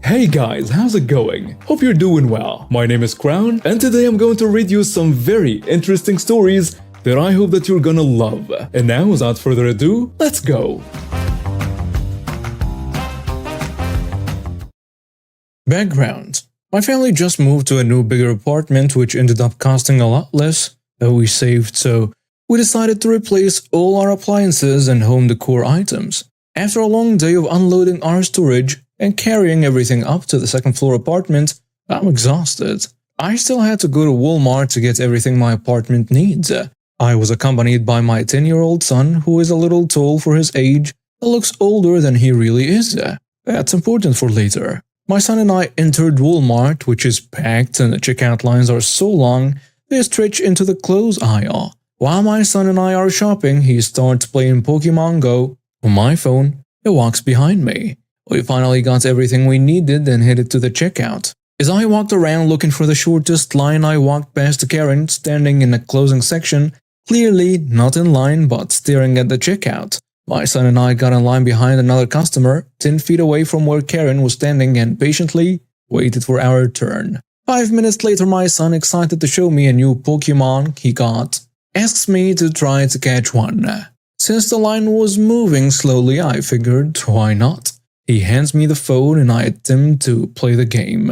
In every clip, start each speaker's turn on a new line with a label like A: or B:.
A: Hey guys, how's it going? Hope you're doing well. My name is Crown, and today I'm going to read you some very interesting stories that I hope that you're gonna love. And now, without further ado, let's go!
B: Background. My family just moved to a new bigger apartment which ended up costing a lot less than we saved, so we decided to replace all our appliances and home decor items. After a long day of unloading our storage and carrying everything up to the second floor apartment, I'm exhausted. I still had to go to Walmart to get everything my apartment needs. I was accompanied by my 10-year-old son, who is a little tall for his age but looks older than he really is. That's important for later. My son and I entered Walmart, which is packed and the checkout lines are so long they stretch into the clothes aisle. While my son and I are shopping, he starts playing Pokemon Go on my phone. He walks behind me. We finally got everything we needed and headed to the checkout. As I walked around looking for the shortest line, I walked past Karen standing in the closing section, clearly not in line but staring at the checkout. My son and I got in line behind another customer, 10 feet away from where Karen was standing, and patiently waited for our turn. 5 minutes later, my son, excited to show me a new Pokemon he got, asks me to try to catch one. Since the line was moving slowly, I figured, why not? He hands me the phone and I attempt to play the game.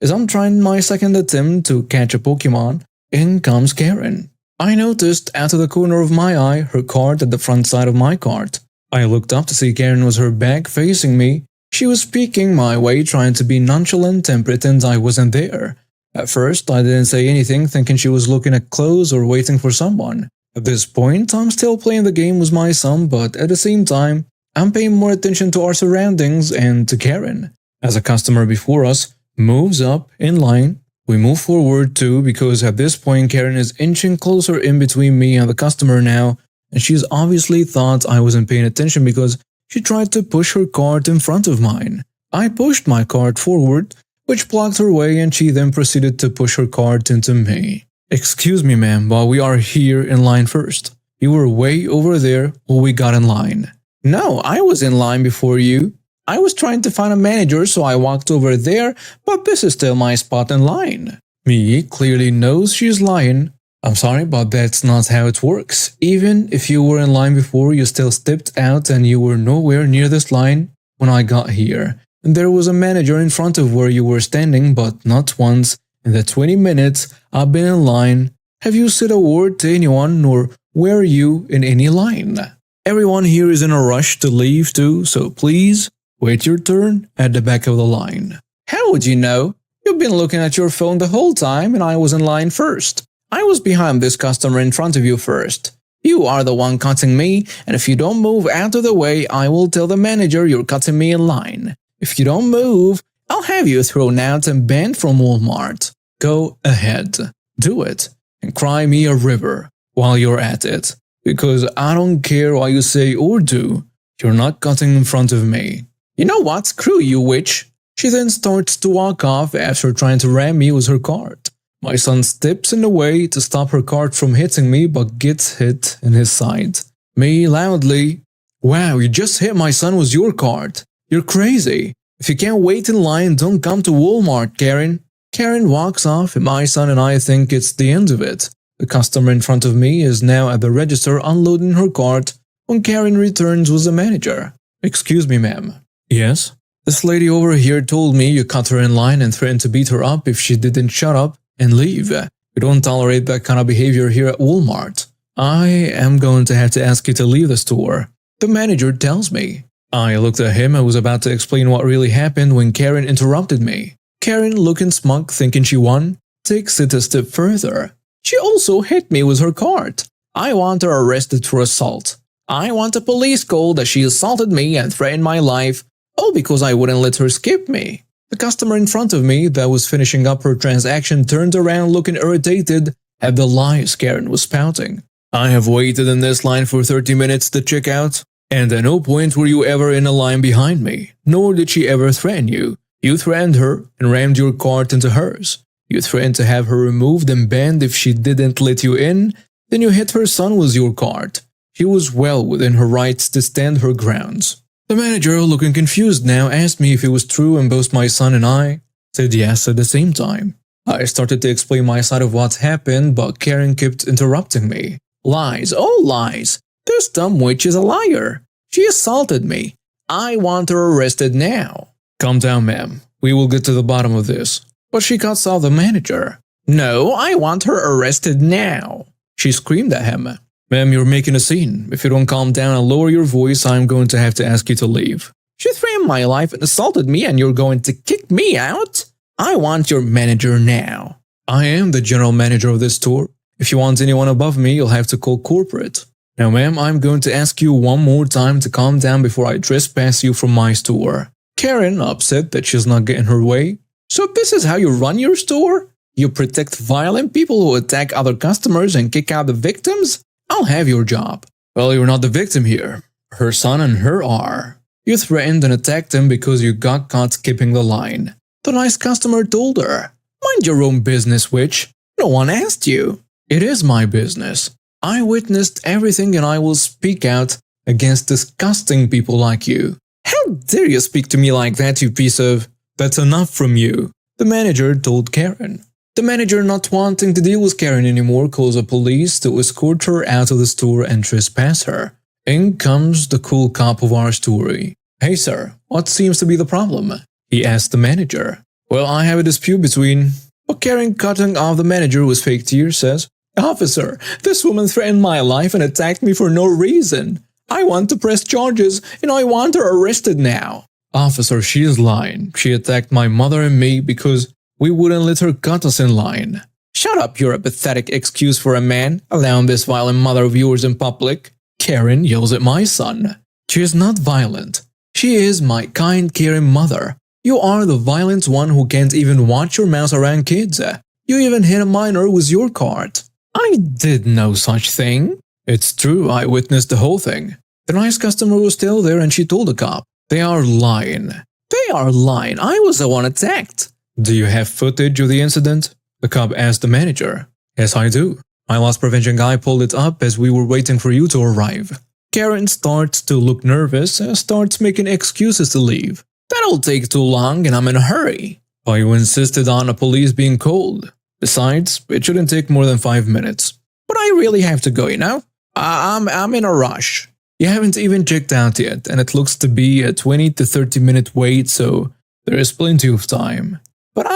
B: As I'm trying my second attempt to catch a Pokemon, in comes Karen. I noticed out of the corner of my eye her card at the front side of my cart. I looked up to see Karen with her back facing me. She was speaking my way, trying to be nonchalant and pretend I wasn't there. At first, I didn't say anything, thinking she was looking at clothes or waiting for someone. At this point, I'm still playing the game with my son, but at the same time, I'm paying more attention to our surroundings and to Karen. As a customer before us moves up in line, we move forward too, because at this point Karen is inching closer in between me and the customer now, and she's obviously thought I wasn't paying attention because she tried to push her cart in front of mine. I pushed my cart forward, which blocked her way, and she then proceeded to push her cart into me. Excuse me, ma'am, but we are here in line first. You were way over there while we got in line. No, I was in line before you. I was trying to find a manager, so I walked over there, but this is still my spot in line. Me clearly knows she's lying. I'm sorry, but that's not how it works. Even if you were in line before, you still stepped out and you were nowhere near this line when I got here. And there was a manager in front of where you were standing, but not once in the 20 minutes I've been in line have you said a word to anyone, nor were you in any line. Everyone here is in a rush to leave too, so please wait your turn at the back of the line. How would you know? You've been looking at your phone the whole time and I was in line first. I was behind this customer in front of you first. You are the one cutting me, and if you don't move out of the way, I will tell the manager you're cutting me in line. If you don't move, I'll have you thrown out and banned from Walmart. Go ahead, do it, and cry me a river while you're at it. Because I don't care what you say or do, you're not cutting in front of me. You know what? Screw you, witch. She then starts to walk off after trying to ram me with her cart. My son steps in the way to stop her cart from hitting me, but gets hit in his side. Me loudly, wow, you just hit my son with your cart. You're crazy. If you can't wait in line, don't come to Walmart, Karen. Karen walks off and my son and I think it's the end of it. The customer in front of me is now at the register unloading her cart when Karen returns with the manager. Excuse me, ma'am. Yes? This lady over here told me you cut her in line and threatened to beat her up if she didn't shut up and leave. We don't tolerate that kind of behavior here at Walmart. I am going to have to ask you to leave the store, the manager tells me. I looked at him and was about to explain what really happened when Karen interrupted me. Karen, looking smug, thinking she won, takes it a step further. She also hit me with her cart. I want her arrested for assault. I want a police call that she assaulted me and threatened my life, all because I wouldn't let her skip me. The customer in front of me that was finishing up her transaction turned around looking irritated at the lies Karen was spouting. I have waited in this line for 30 minutes to check out, and at no point were you ever in a line behind me, nor did she ever threaten you. You threatened her and rammed your cart into hers. You threatened to have her removed and banned if she didn't let you in, then you hit her son with your cart. She was well within her rights to stand her grounds. The manager, looking confused now, asked me if it was true and both my son and I said yes at the same time. I started to explain my side of what happened, but Karen kept interrupting me. Lies, all lies. This dumb witch is a liar. She assaulted me. I want her arrested now. Calm down, ma'am. We will get to the bottom of this. But she cuts off the manager. No, I want her arrested now. She screamed at him. Ma'am, you're making a scene. If you don't calm down and lower your voice, I'm going to have to ask you to leave. She threatened my life and assaulted me, and you're going to kick me out? I want your manager now. I am the general manager of this store. If you want anyone above me, you'll have to call corporate. Now, ma'am, I'm going to ask you one more time to calm down before I trespass you from my store. Karen, upset that she's not getting her way. So this is how you run your store? You protect violent people who attack other customers and kick out the victims? I'll have your job. Well, you're not the victim here. Her son and her are. You threatened and attacked him because you got caught skipping the line. The nice customer told her, mind your own business, witch. No one asked you. It is my business. I witnessed everything and I will speak out against disgusting people like you. How dare you speak to me like that, you piece of… That's enough from you, the manager told Karen. The manager, not wanting to deal with Karen anymore, calls the police to escort her out of the store and trespass her. In comes the cool cop of our story. Hey sir, what seems to be the problem? He asked the manager. Well, I have a dispute between… But Karen, cutting off the manager with fake tears, says, Officer, this woman threatened my life and attacked me for no reason. I want to press charges and I want her arrested now. Officer, she is lying. She attacked my mother and me because we wouldn't let her cut us in line. Shut up, you're a pathetic excuse for a man, allowing this violent mother of yours in public. Karen yells at my son. She is not violent. She is my kind, caring mother. You are the violent one who can't even watch your mouth around kids. You even hit a minor with your cart. I did no such thing. It's true, I witnessed the whole thing. The nice customer was still there and she told the cop. They are lying. They are lying. I was the one attacked. Do you have footage of the incident? The cop asked the manager. Yes, I do. My loss prevention guy pulled it up as we were waiting for you to arrive. Karen starts to look nervous and starts making excuses to leave. That'll take too long and I'm in a hurry. But you insisted on a police being called. Besides, it shouldn't take more than 5 minutes. But I really have to go, you know? I'm in a rush. You haven't even checked out yet, and it looks to be a 20 to 30 minute wait, so there is plenty of time. But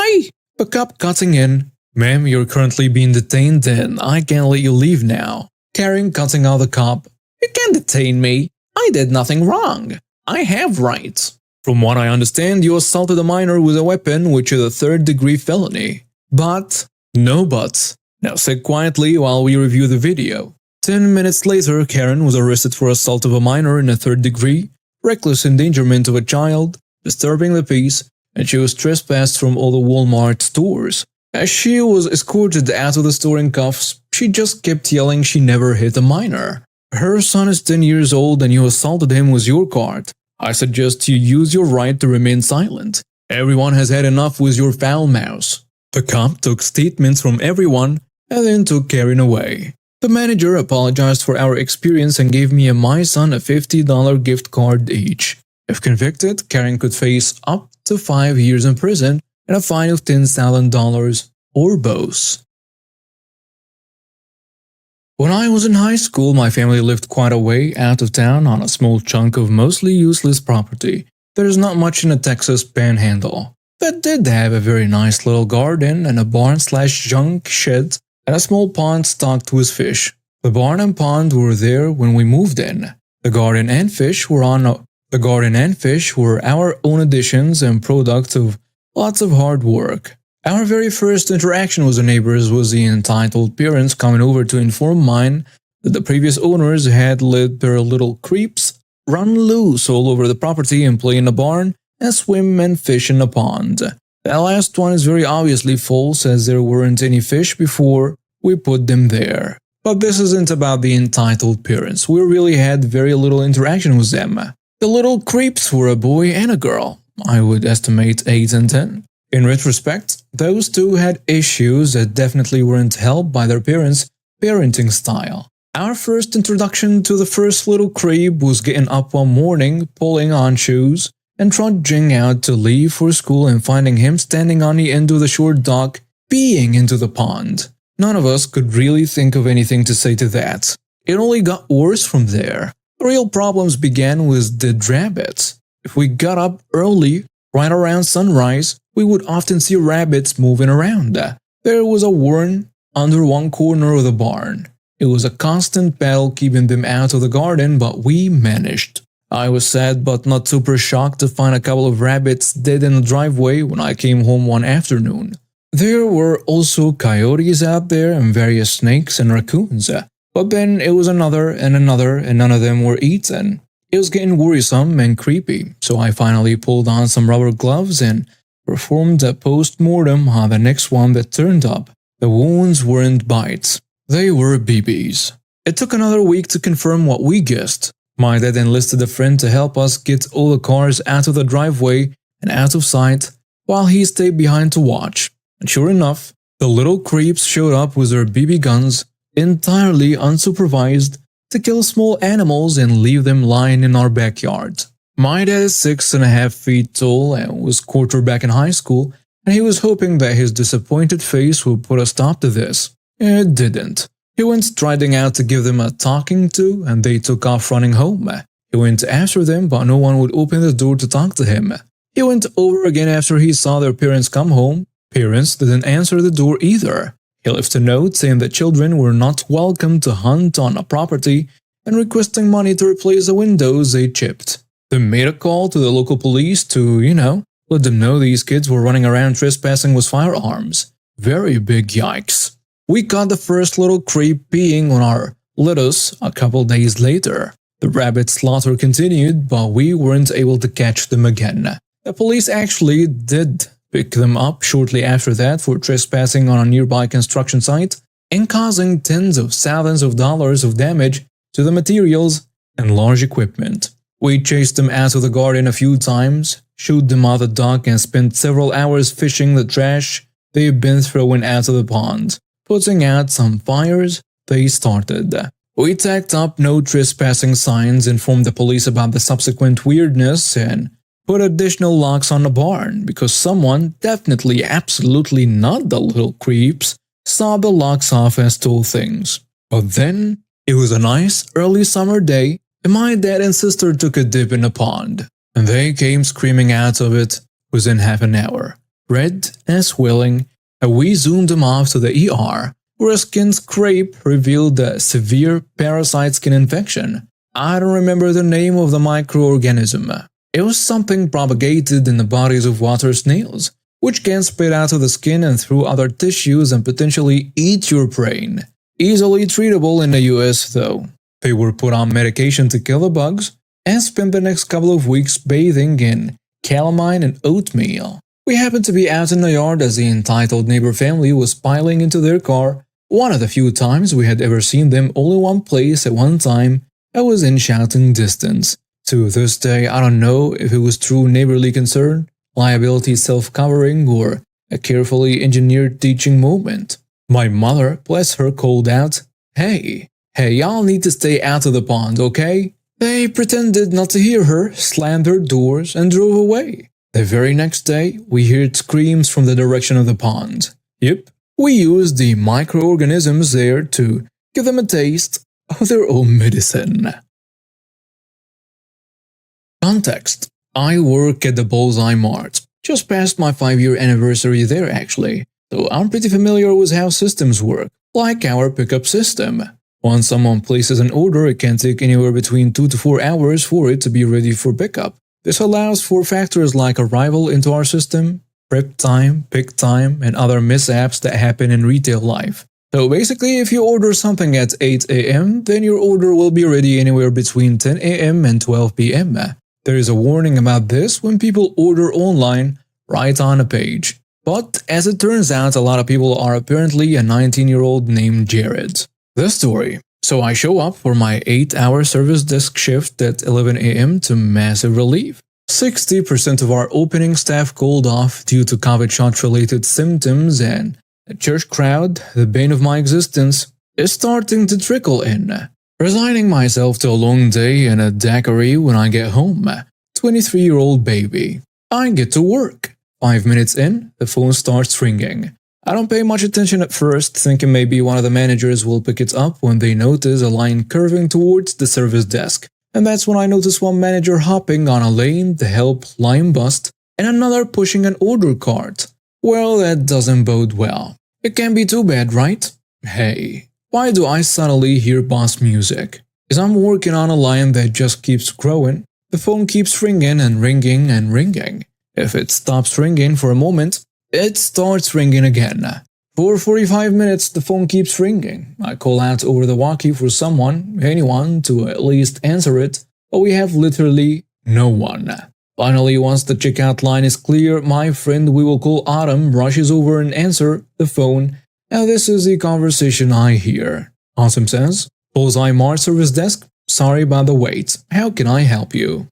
B: the cop cutting in. Ma'am, you're currently being detained and I can't let you leave now. Karen cutting out the cop. You can't detain me. I did nothing wrong. I have rights. From what I understand, you assaulted a minor with a weapon, which is a third-degree felony. But… No buts. Now sit quietly while we review the video. 10 minutes later, Karen was arrested for assault of a minor in a third degree, reckless endangerment of a child, disturbing the peace, and she was trespassed from all the Walmart stores. As she was escorted out of the store in cuffs, she just kept yelling she never hit a minor. Her son is 10 years old and you assaulted him with your cart. I suggest you use your right to remain silent. Everyone has had enough with your foul mouth. The cop took statements from everyone and then took Karen away. The manager apologized for our experience and gave me and my son a $50 gift card each. If convicted, Karen could face up to 5 years in prison and a fine of $10,000 or both. When I was in high school, my family lived quite a way out of town on a small chunk of mostly useless property. There is not much in the Texas Panhandle. That did have a very nice little garden and a barn/junk shed and a small pond stocked with fish. The barn and pond were there when we moved in. The garden and fish were our own additions and product of lots of hard work. Our very first interaction with the neighbors was the entitled parents coming over to inform mine that the previous owners had let their little creeps run loose all over the property and play in the barn and swim and fish in the pond. That last one is very obviously false, as there weren't any fish before we put them there. But this isn't about the entitled parents. We really had very little interaction with them. The little creeps were a boy and a girl. I would estimate 8 and 10. In retrospect, those two had issues that definitely weren't helped by their parents' parenting style. Our first introduction to the first little creep was getting up one morning, pulling on shoes, and trudging out to leave for school and finding him standing on the end of the short dock, peeing into the pond. None of us could really think of anything to say to that. It only got worse from there. The real problems began with dead rabbits. If we got up early, right around sunrise, we would often see rabbits moving around. There was a warren under one corner of the barn. It was a constant battle keeping them out of the garden, but we managed. I was sad but not super shocked to find a couple of rabbits dead in the driveway when I came home one afternoon. There were also coyotes out there and various snakes and raccoons. But then it was another, and none of them were eaten. It was getting worrisome and creepy, so I finally pulled on some rubber gloves and performed a post-mortem on the next one that turned up. The wounds weren't bites. They were BBs. It took another week to confirm what we guessed. My dad enlisted a friend to help us get all the cars out of the driveway and out of sight, while he stayed behind to watch. And sure enough, the little creeps showed up with their BB guns, entirely unsupervised, to kill small animals and leave them lying in our backyard. My dad is 6.5 feet tall and was quarterback in high school, and he was hoping that his disappointed face would put a stop to this. It didn't. He went striding out to give them a talking to, and they took off running home. He went after them, but no one would open the door to talk to him. He went over again after he saw their parents come home. Parents didn't answer the door either. He left a note saying that children were not welcome to hunt on a property and requesting money to replace the windows they chipped. They made a call to the local police to, let them know these kids were running around trespassing with firearms. Very big yikes. We caught the first little creep peeing on our lettuce a couple days later. The rabbit slaughter continued, but we weren't able to catch them again. The police actually did pick them up shortly after that for trespassing on a nearby construction site and causing tens of thousands of dollars of damage to the materials and large equipment. We chased them out of the garden a few times, shooed them out the dock, and spent several hours fishing the trash they've been throwing out of the pond. Putting out some fires they started. We tacked up no trespassing signs, informed the police about the subsequent weirdness, and put additional locks on the barn because someone, definitely absolutely not the little creeps, saw the locks off and stole things. But then, it was a nice early summer day, and my dad and sister took a dip in the pond, and they came screaming out of it within half an hour, red and swelling, and we zoomed them off to the ER, where a skin scrape revealed a severe parasite skin infection. I don't remember the name of the microorganism. It was something propagated in the bodies of water snails, which can spread out of the skin and through other tissues and potentially eat your brain. Easily treatable in the US though. They were put on medication to kill the bugs and spent the next couple of weeks bathing in calamine and oatmeal. We happened to be out in the yard as the entitled neighbor family was piling into their car. One of the few times we had ever seen them all in one place at one time, I was in shouting distance. To this day, I don't know if it was true neighborly concern, liability self-covering, or a carefully engineered teaching moment. My mother, bless her, called out, Hey, y'all need to stay out of the pond, okay? They pretended not to hear her, slammed their doors, and drove away. The very next day, we heard screams from the direction of the pond. Yep, we used the microorganisms there to give them a taste of their own medicine. Context: I work at the Bullseye Mart. Just passed my 5-year anniversary there actually, so I'm pretty familiar with how systems work, like our pickup system. Once someone places an order, it can take anywhere between 2 to 4 hours for it to be ready for pickup. This allows for factors like arrival into our system, prep time, pick time, and other mishaps that happen in retail life. So basically, if you order something at 8 a.m., then your order will be ready anywhere between 10 a.m. and 12 p.m. There is a warning about this when people order online right on a page. But as it turns out, a lot of people are apparently a 19-year-old named Jared. The story. So I show up for my 8-hour service desk shift at 11 a.m. to massive relief. 60% of our opening staff called off due to COVID shot-related symptoms, and the church crowd, the bane of my existence, is starting to trickle in. Resigning myself to a long day and a daiquiri when I get home. 23-year-old baby. I get to work. 5 minutes in, the phone starts ringing. I don't pay much attention at first, thinking maybe one of the managers will pick it up when they notice a line curving towards the service desk. And that's when I notice one manager hopping on a lane to help line bust and another pushing an order cart. Well, that doesn't bode well. It can't be too bad, right? Hey, why do I suddenly hear boss music? Is I'm working on a line that just keeps growing. The phone keeps ringing and ringing and ringing. If it stops ringing for a moment, it starts ringing again. For 45 minutes, the phone keeps ringing. I call out over the walkie for someone, anyone, to at least answer it, but we have literally no one. Finally, once the checkout line is clear, my friend we will call Autumn rushes over and answers the phone. Now this is the conversation I hear. Autumn says, "Bullseye Mart service desk? Sorry about the wait. How can I help you?"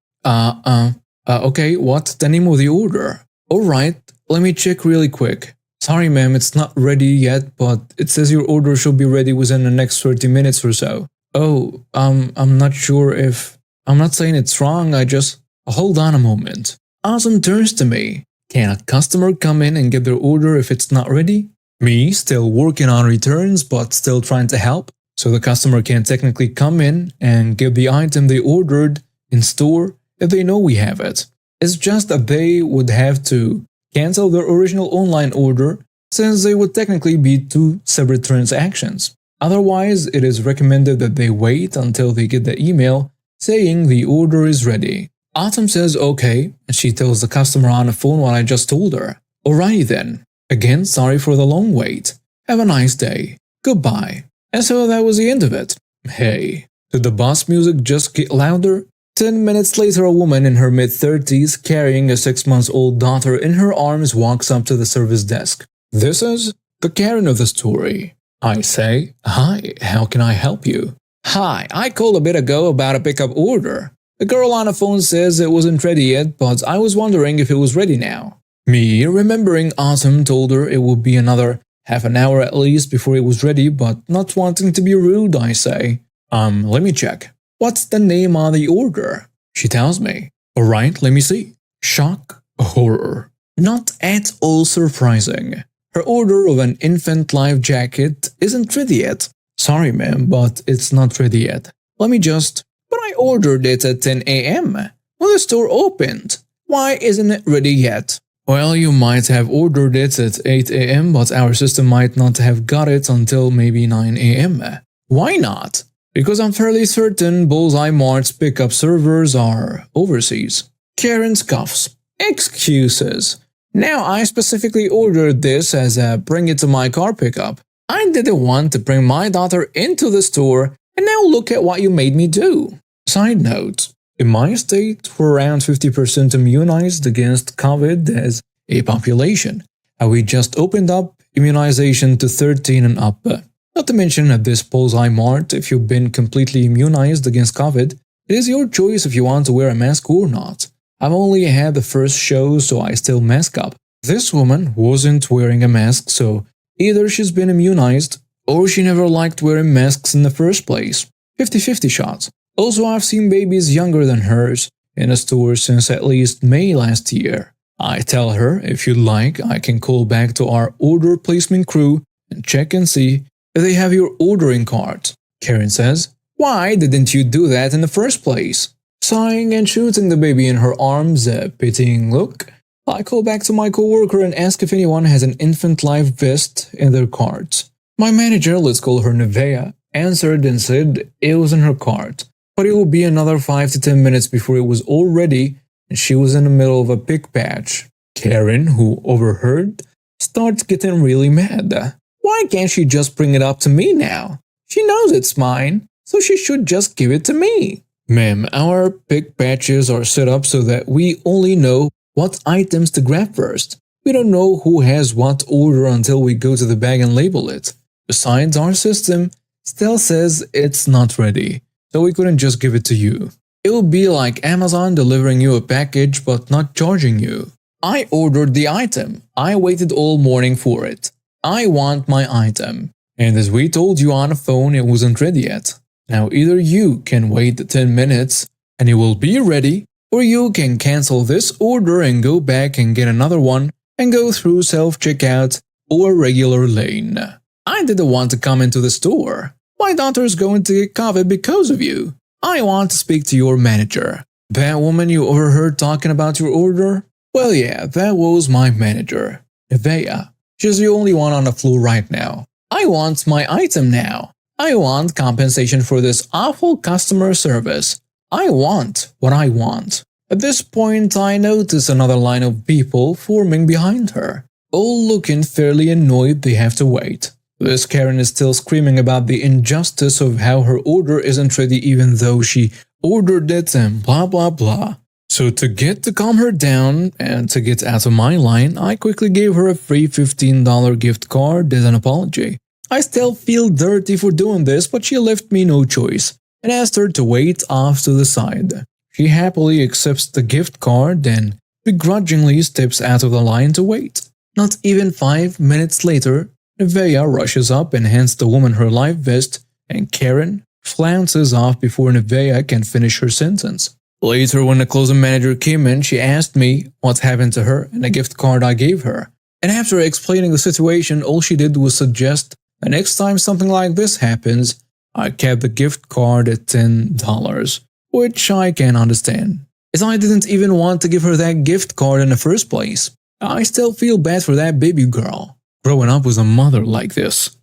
B: Okay, what's the name of the order? Alright, let me check really quick. Sorry ma'am, it's not ready yet, but it says your order should be ready within the next 30 minutes or so. Oh, I'm not sure if… I'm not saying it's wrong, I just… Hold on a moment. Awesome turns to me. Can a customer come in and get their order if it's not ready? Me, still working on returns but still trying to help, so the customer can technically come in and get the item they ordered in store if they know we have it. It's just that they would have to cancel their original online order since they would technically be two separate transactions. Otherwise, it is recommended that they wait until they get the email saying the order is ready. Autumn says okay, and she tells the customer on the phone what I just told her. Alrighty then. Again, sorry for the long wait. Have a nice day. Goodbye. And so that was the end of it. Hey, did the boss music just get louder? 10 minutes later, a woman in her mid-30s carrying a 6-month-old daughter in her arms walks up to the service desk. This is the Karen of the story. I say, "Hi, how can I help you?" "Hi, I called a bit ago about a pickup order. The girl on the phone says it wasn't ready yet, but I was wondering if it was ready now." Me, remembering Autumn told her it would be another half an hour at least before it was ready, but not wanting to be rude, I say, let me check. What's the name on the order? She tells me. Alright, let me see. Shock, horror. Not at all surprising. Her order of an infant life jacket isn't ready yet. Sorry ma'am, but it's not ready yet. Let me just… But I ordered it at 10 a.m. when the store opened. Why isn't it ready yet? Well, you might have ordered it at 8 a.m. but our system might not have got it until maybe 9 a.m. Why not? Because I'm fairly certain Bullseye Mart's pickup servers are overseas. Karen scoffs. Excuses. Now I specifically ordered this as a bring it to my car pickup. I didn't want to bring my daughter into the store, and now look at what you made me do. Side note. In my state, we're around 50% immunized against COVID as a population, and we just opened up immunization to 13 and up. Not to mention at this Bullseye Mart, if you've been completely immunized against COVID, it is your choice if you want to wear a mask or not. I've only had the first show, so I still mask up. This woman wasn't wearing a mask, so either she's been immunized, or she never liked wearing masks in the first place. 50-50 shot. Also, I've seen babies younger than hers in a store since at least May last year. I tell her, if you'd like, I can call back to our order placement crew and check and see if they have your ordering card. Karen says, why didn't you do that in the first place? Sighing and shooting the baby in her arms, a pitying look, I call back to my coworker and ask if anyone has an infant life vest in their cards. My manager, let's call her Nevea, answered and said it was in her card. But it would be another 5 to 10 minutes before it was all ready, and she was in the middle of a pick patch. Karen, who overheard, starts getting really mad. Why can't she just bring it up to me now? She knows it's mine, so she should just give it to me. Ma'am, our pick patches are set up so that we only know what items to grab first. We don't know who has what order until we go to the bag and label it. Besides, our system still says it's not ready. So we couldn't just give it to you. It would be like Amazon delivering you a package but not charging you. I ordered the item. I waited all morning for it. I want my item. And as we told you on the phone, it wasn't ready yet. Now either you can wait the 10 minutes and it will be ready, or you can cancel this order and go back and get another one and go through self-checkout or regular lane. I didn't want to come into the store. My daughter's going to get COVID because of you. I want to speak to your manager. That woman you overheard talking about your order? Well, yeah, that was my manager, Nevaeh. She's the only one on the floor right now. I want my item now. I want compensation for this awful customer service. I want what I want. At this point, I notice another line of people forming behind her, all looking fairly annoyed they have to wait. This Karen is still screaming about the injustice of how her order isn't ready even though she ordered it and blah blah blah. So to calm her down and to get out of my line, I quickly gave her a free $15 gift card as an apology. I still feel dirty for doing this, but she left me no choice and asked her to wait off to the side. She happily accepts the gift card and begrudgingly steps out of the line to wait. Not even 5 minutes later, Nevaeh rushes up and hands the woman her life vest, and Karen flounces off before Nevaeh can finish her sentence. Later, when the closing manager came in, she asked me what happened to her and the gift card I gave her. And after explaining the situation, all she did was suggest that next time something like this happens, I kept the gift card at $10, which I can understand, as I didn't even want to give her that gift card in the first place. I still feel bad for that baby girl, growing up with a mother like this.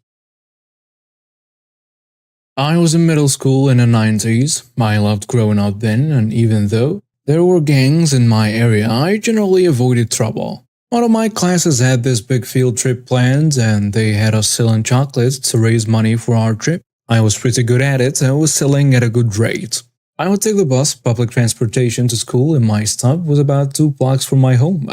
B: I was in middle school in the 90s. I loved growing up then, and even though there were gangs in my area, I generally avoided trouble. One of my classes had this big field trip planned, and they had us selling chocolates to raise money for our trip. I was pretty good at it and was selling at a good rate. I would take the bus, public transportation, to school, and my stop was about 2 blocks from my home.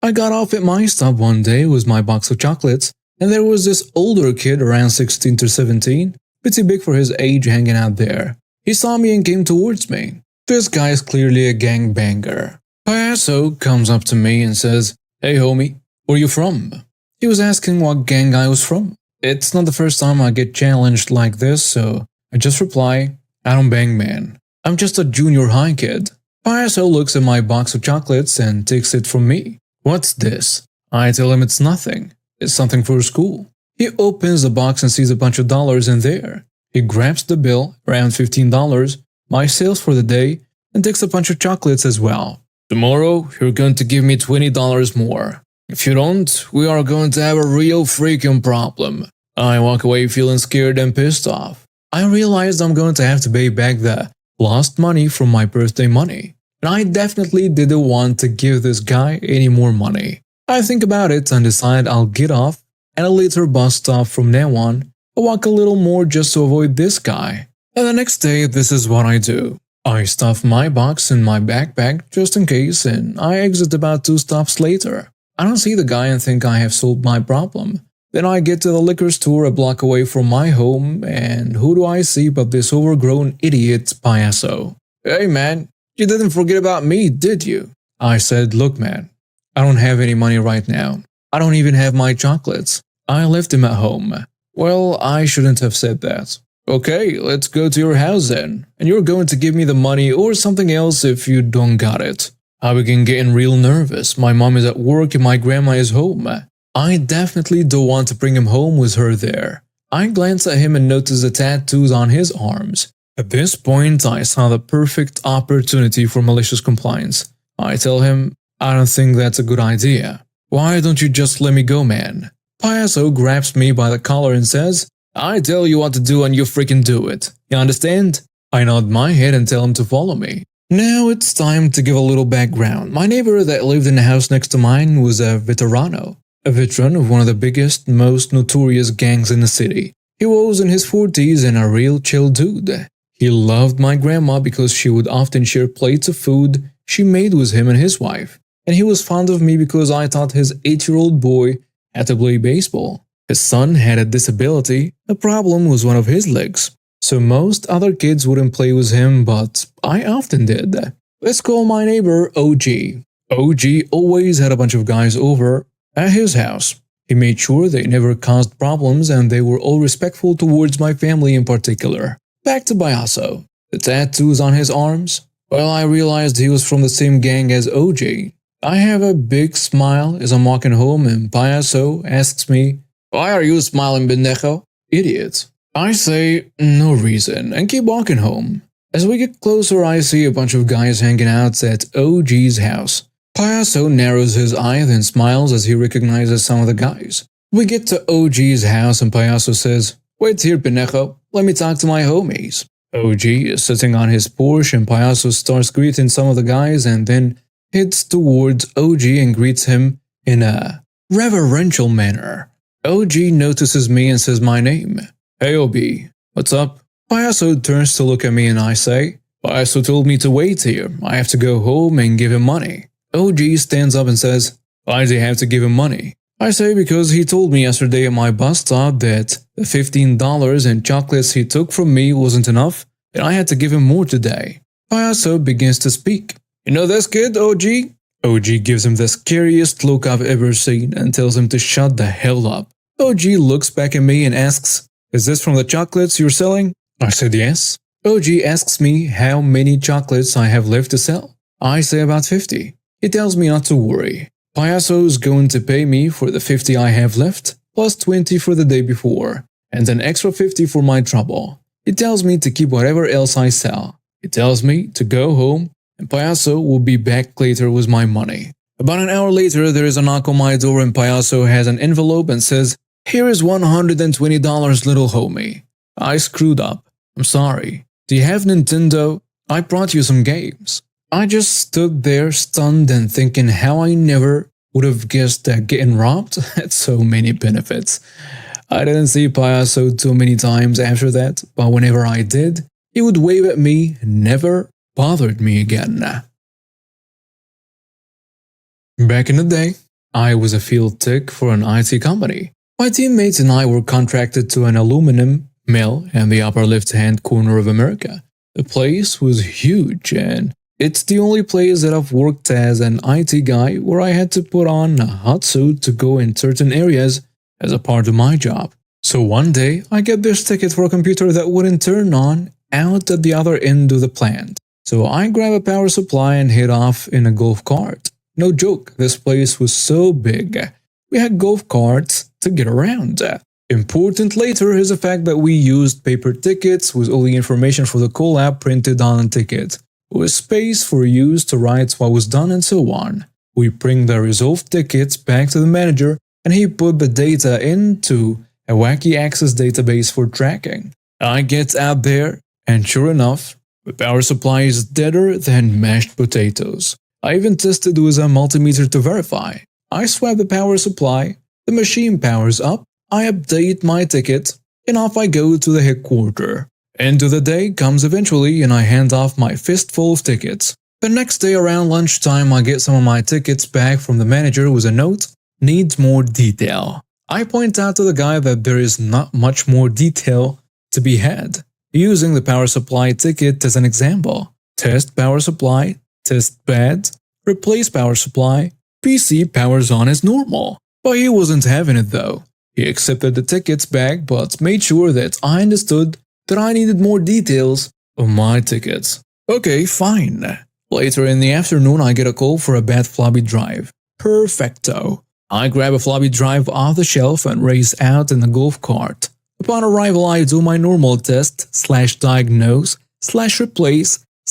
B: I got off at my stop one day with my box of chocolates, and there was this older kid around 16 to 17, pretty big for his age, hanging out there. He saw me and came towards me. This guy is clearly a gangbanger. Payaso comes up to me and says, "Hey homie, where you from?" He was asking what gang I was from. It's not the first time I get challenged like this, so I just reply, "I don't bang man. I'm just a junior high kid." Payaso looks at my box of chocolates and takes it from me. "What's this?" I tell him it's nothing. It's something for school. He opens the box and sees a bunch of dollars in there. He grabs the bill, around $15, my sales for the day, and takes a bunch of chocolates as well. "Tomorrow, you're going to give me $20 more. If you don't, we are going to have a real freaking problem." I walk away feeling scared and pissed off. I realized I'm going to have to pay back the lost money from my birthday money, and I definitely didn't want to give this guy any more money. I think about it and decide I'll get off at a later bus stop from now on. I walk a little more just to avoid this guy. And the next day, this is what I do. I stuff my box in my backpack just in case, and I exit about 2 stops later. I don't see the guy and think I have solved my problem. Then I get to the liquor store a block away from my home, and who do I see but this overgrown idiot Payaso. "Hey man, you didn't forget about me, did you?" I said, "Look man, I don't have any money right now. I don't even have my chocolates. I left him at home." Well, I shouldn't have said that. "Okay, let's go to your house then, and you're going to give me the money or something else if you don't got it." I begin getting real nervous. My mom is at work and my grandma is home. I definitely don't want to bring him home with her there. I glance at him and notice the tattoos on his arms. At this point, I saw the perfect opportunity for malicious compliance. I tell him, "I don't think that's a good idea. Why don't you just let me go, man?" Payaso grabs me by the collar and says, "I tell you what to do and you freaking do it. You understand?" I nod my head and tell him to follow me. Now it's time to give a little background. My neighbor that lived in the house next to mine was a veterano. A veteran of one of the biggest, most notorious gangs in the city. He was in his 40s and a real chill dude. He loved my grandma because she would often share plates of food she made with him and his wife. And he was fond of me because I taught his 8-year-old boy how to play baseball. His son had a disability. The problem was one of his legs. So most other kids wouldn't play with him, but I often did. Let's call my neighbor OG. OG always had a bunch of guys over at his house. He made sure they never caused problems and they were all respectful towards my family in particular. Back to Payaso. The tattoos on his arms? Well, I realized he was from the same gang as OG. I have a big smile as I'm walking home and Payaso asks me, "Why are you smiling, pendejo?" Idiot. I say, "No reason," and keep walking home. As we get closer, I see a bunch of guys hanging out at OG's house. Payaso narrows his eye, then smiles as he recognizes some of the guys. We get to OG's house and Payaso says, "Wait here, pendejo. Let me talk to my homies." OG is sitting on his Porsche and Payaso starts greeting some of the guys and then heads towards OG and greets him in a reverential manner. OG notices me and says my name. "Hey OB, what's up?" Payaso turns to look at me and I say, "Payaso told me to wait here. I have to go home and give him money." OG stands up and says, "Why do you have to give him money?" I say because he told me yesterday at my bus stop that the $15 in chocolates he took from me wasn't enough and I had to give him more today. Payaso begins to speak. "You know this kid, OG?" OG gives him the scariest look I've ever seen and tells him to shut the hell up. OG looks back at me and asks, "Is this from the chocolates you're selling?" I said yes. OG asks me how many chocolates I have left to sell. I say about 50. He tells me not to worry. Payaso is going to pay me for the 50 I have left, plus 20 for the day before, and an extra 50 for my trouble. He tells me to keep whatever else I sell. He tells me to go home, and Payaso will be back later with my money. About an hour later, there is a knock on my door and Payaso has an envelope and says, "Here is $120, little homie." I screwed up. I'm sorry. Do you have Nintendo? I brought you some games. I just stood there stunned and thinking how I never would have guessed that getting robbed had so many benefits. I didn't see Payaso too many times after that, but whenever I did, he would wave at me and never bothered me again. Back in the day, I was a field tech for an IT company. My teammates and I were contracted to an aluminum mill in the upper left-hand corner of America. The place was huge and it's the only place that I've worked as an IT guy where I had to put on a hot suit to go in certain areas as a part of my job. So one day, I get this ticket for a computer that wouldn't turn on out at the other end of the plant. So I grab a power supply and head off in a golf cart. No joke, this place was so big. We had golf carts to get around. Important later is the fact that we used paper tickets with all the information for the call app printed on the ticket, with space for use to write what was done and so on. We bring the resolved tickets back to the manager and he put the data into a wacky access database for tracking. I get out there and sure enough, the power supply is deader than mashed potatoes. I even tested with a multimeter to verify. I swap the power supply, the machine powers up, I update my ticket, and off I go to the headquarters. End of the day comes eventually and I hand off my fistful of tickets. The next day around lunchtime I get some of my tickets back from the manager with a note, "Needs more detail." I point out to the guy that there is not much more detail to be had. Using the power supply ticket as an example. Test power supply, test bad, replace power supply, PC powers on as normal. But he wasn't having it though. He accepted the tickets back but made sure that I understood that I needed more details on my tickets. Okay, fine. Later in the afternoon I get a call for a bad floppy drive. Perfecto. I grab a floppy drive off the shelf and race out in the golf cart. Upon arrival I do my normal test / diagnose / replace /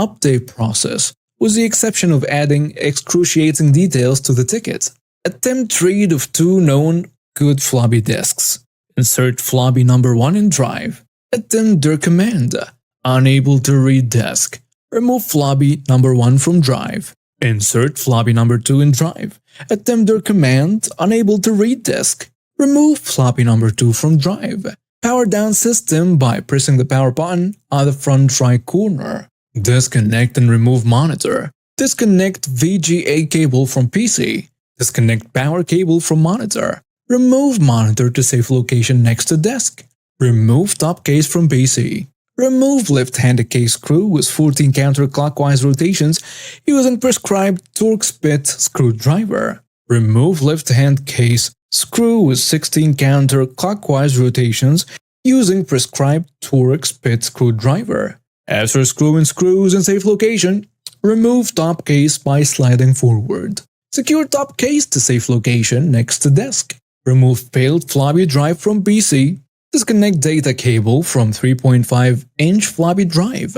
B: update process, with the exception of adding excruciating details to the ticket. Attempt read of 2 known good floppy disks. Insert floppy number 1 in drive. Attempt their command. Unable to read disk. Remove floppy number 1 from drive. Insert floppy number 2 in drive. Attempt their command. Unable to read disk. Remove floppy number 2 from drive. Power down system by pressing the power button on the front right corner. Disconnect and remove monitor. Disconnect VGA cable from PC. Disconnect power cable from monitor. Remove monitor to safe location next to desk. Remove top case from PC. Remove left-handed case screw with 14 counterclockwise rotations using prescribed Torx bit screwdriver. Remove left-hand case screw with 16 counterclockwise rotations using prescribed torque spit screwdriver. After screwing screws in safe location, remove top case by sliding forward. Secure top case to safe location next to desk. Remove failed floppy drive from PC. Disconnect data cable from 3.5-inch floppy drive.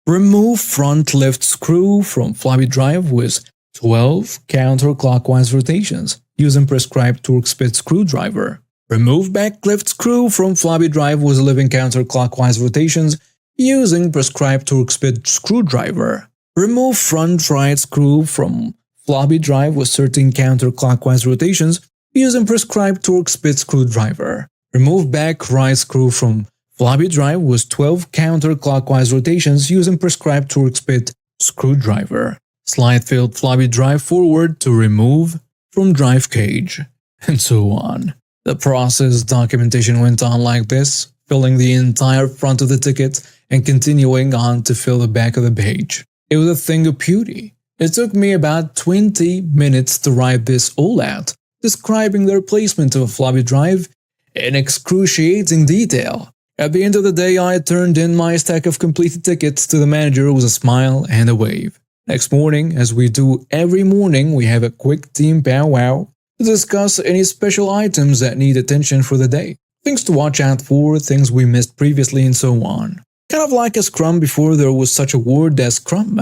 B: Remove front left screw from floppy drive with 12 counterclockwise rotations using prescribed torque spit screwdriver. Remove back left screw from floppy drive with 11 counterclockwise rotations using prescribed torque spit screwdriver. Remove front right screw from floppy drive with 13 counterclockwise rotations using prescribed torque spit screwdriver. Remove back right screw from floppy drive with 12 counterclockwise rotations using prescribed torque spit screwdriver. Slide failed floppy drive forward to remove from drive cage, and so on. The process documentation went on like this, filling the entire front of the ticket and continuing on to fill the back of the page. It was a thing of beauty. It took me about 20 minutes to write this all out, describing the replacement of a floppy drive in excruciating detail. At the end of the day, I turned in my stack of completed tickets to the manager with a smile and a wave. Next morning, as we do every morning, we have a quick team powwow to discuss any special items that need attention for the day, things to watch out for, things we missed previously, and so on. Kind of like a scrum before there was such a word as scrum.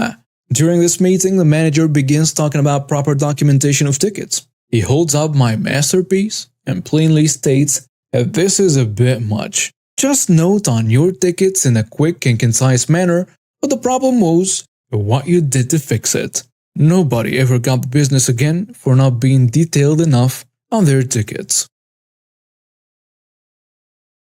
B: During this meeting, the manager begins talking about proper documentation of tickets. He holds up my masterpiece and plainly states that this is a bit much. Just note on your tickets in a quick and concise manner what the problem was and what you did to fix it. Nobody ever got the business again for not being detailed enough on their tickets.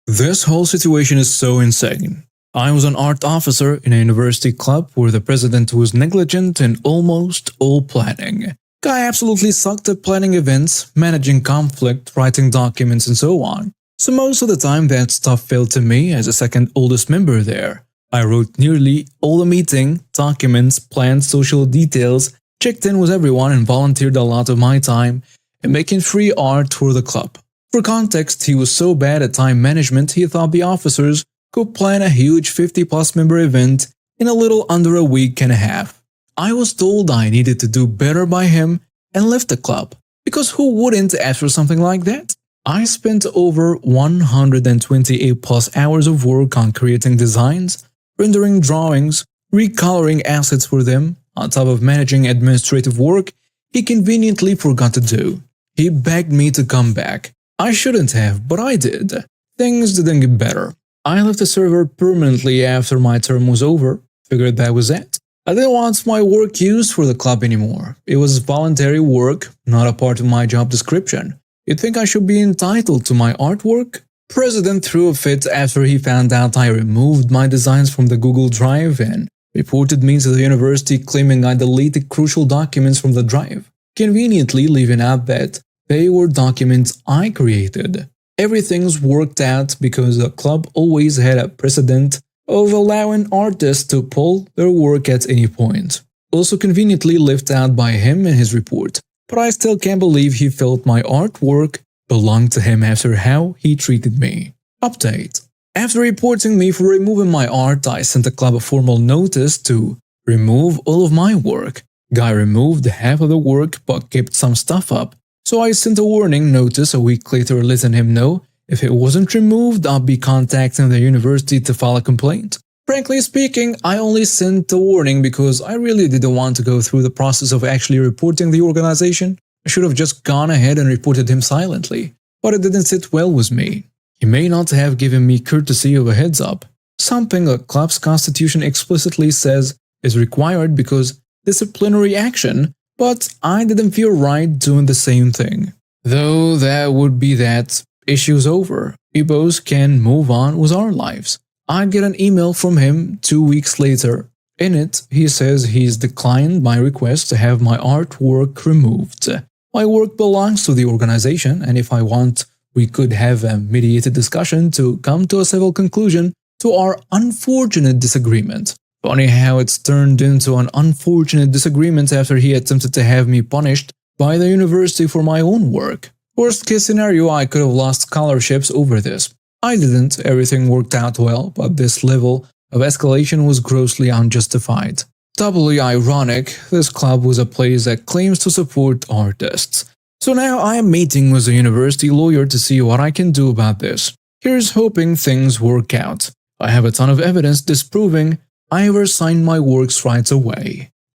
B: This whole situation is so insane. I was an art officer in a university club where the president was negligent in almost all planning. Guy absolutely sucked at planning events, managing conflict, writing documents, and so on. So most of the time that stuff fell to me as the second oldest member there. I wrote nearly all the meeting, documents, planned social details, checked in with everyone and volunteered a lot of my time in making free art for the club. For context, he was so bad at time management he thought the officers could plan a huge 50-plus member event in a little under a week and a half. I was told I needed to do better by him and left the club, because who wouldn't ask for something like that? I spent over 128-plus hours of work on creating designs, rendering drawings, recoloring assets for them, on top of managing administrative work he conveniently forgot to do. He begged me to come back. I shouldn't have, but I did. Things didn't get better. I left the server permanently after my term was over. Figured that was it. I didn't want my work used for the club anymore. It was voluntary work, not a part of my job description. You'd think I should be entitled to my artwork? President threw a fit after he found out I removed my designs from the Google Drive and reported me to the university claiming I deleted crucial documents from the drive, conveniently leaving out that they were documents I created. Everything's worked out because the club always had a precedent of allowing artists to pull their work at any point. Also conveniently left out by him in his report, but I still can't believe he felt my artwork belonged to him after how he treated me. Update. After reporting me for removing my art, I sent the club a formal notice to remove all of my work. Guy removed half of the work but kept some stuff up, so I sent a warning notice a week later letting him know if it wasn't removed I'd be contacting the university to file a complaint. Frankly speaking, I only sent the warning because I really didn't want to go through the process of actually reporting the organization. I should have just gone ahead and reported him silently, but it didn't sit well with me. He may not have given me courtesy of a heads up, something the club's constitution explicitly says is required because disciplinary action, but I didn't feel right doing the same thing. Though that would be that, issue's over. We both can move on with our lives. I get an email from him 2 weeks later. In it, he says he's declined my request to have my artwork removed. My work belongs to the organization, and if I want, we could have a mediated discussion to come to a civil conclusion to our unfortunate disagreement. Funny how it's turned into an unfortunate disagreement after he attempted to have me punished by the university for my own work. Worst case scenario, I could have lost scholarships over this. I didn't, everything worked out well, but this level of escalation was grossly unjustified. Doubly ironic, this club was a place that claims to support artists. So now I am meeting with a university lawyer to see what I can do about this. Here's hoping things work out. I have a ton of evidence disproving I ever signed my works right away.